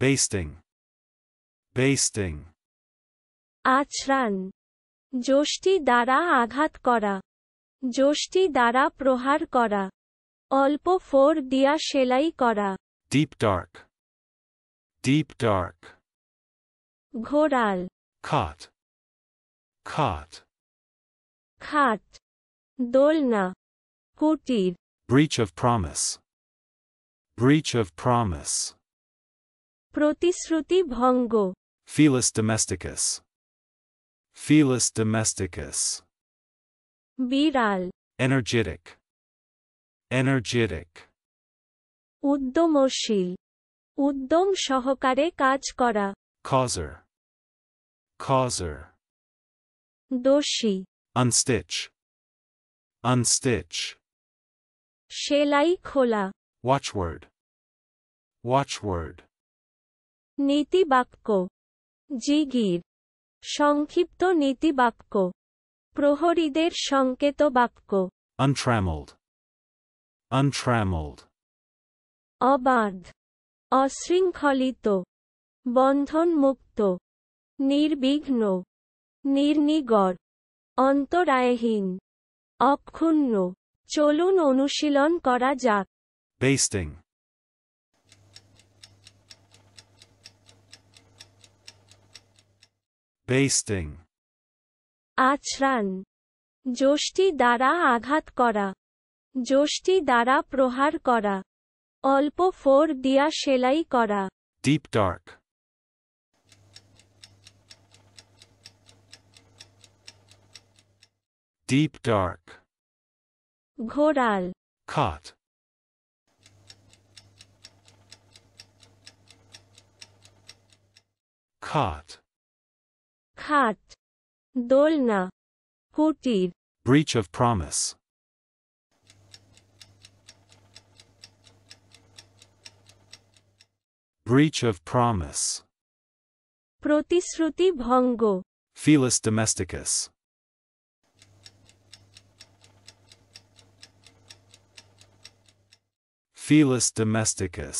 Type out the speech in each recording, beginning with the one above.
basting, basting, আছড়ান, যষ্টি দ্বারা আঘাত করা, যষ্টি দ্বারা প্রহার করা, অল্প ফোর দিয়া সেলাই করা, deep dark, deep dark, ঘোরাল, caught, caught, খাট, দোলনা, কুটির, breach of promise, breach of promise, প্রতিশ্রুতি ভঙ্গ, felis domesticus, felis domesticus, বিড়াল, energetic, energetic, উদ্যমশীল, উদ্যম সহকারে কাজ করা, causer, causer, দোষী, unstitch, unstitch, সেলাই খোলা, watchword, watchword, নীতিবাক্য, জিগির, সংক্ষিপ্ত নীতিবাক্য, প্রহরীদের সংকেত বাক্য, untrammeled, untrammeled, অবাধ, অশৃঙ্খলিত, বন্ধনমুক্ত, নির্বিঘ্ন, নির্নিগড়, অন্তরায়হীন, অক্ষুণ্ণ। চলুন অনুশীলন করা যাক। basting, basting, আছড়ান, যষ্টি দ্বারা আঘাত করা, যষ্টি দ্বারা প্রহার করা, অল্প ফোর দিয়া সেলাই করা, deep dark, deep dark, ঘোরাল, caught, caught, খাট, দোলনা, কুটির, breach of promise, breach of promise, প্রতিশ্রুতি ভঙ্গ, felis domesticus, felis domesticus,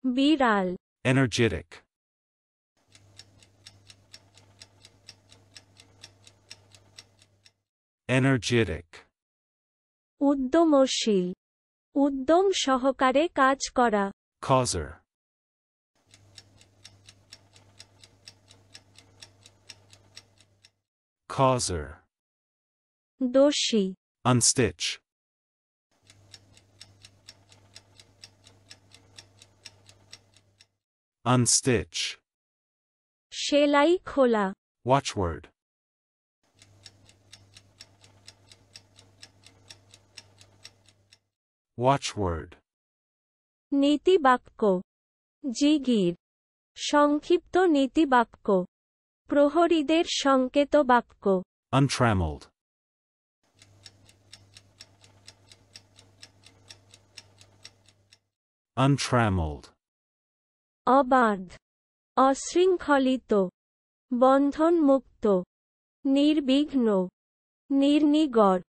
বিড়াল, energetic, energetic, উদ্যমশীল, উদ্যম সহকারে কাজ করা, causer, causer, দোষী, unstitch, unstitch, সেলাই খোলা, watchword, watchword, নীতিবাক্য, জিগির, সংক্ষিপ্ত নীতিবাক্য, প্রহরীদের সংকেত বাক্য, untrammeled, untrammeled, অবাধ, অশৃঙ্খলিত, বন্ধনমুক্ত, নির্বিঘ্ন, নির্নিগড়,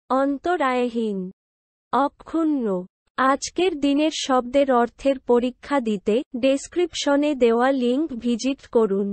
অন্তরায়হীন, অক্ষুণ্ণ। আজকের দিনের শব্দের অর্থের পরীক্ষা দিতে ডেসক্রিপশনে দেওয়া লিংক ভিজিট করুন।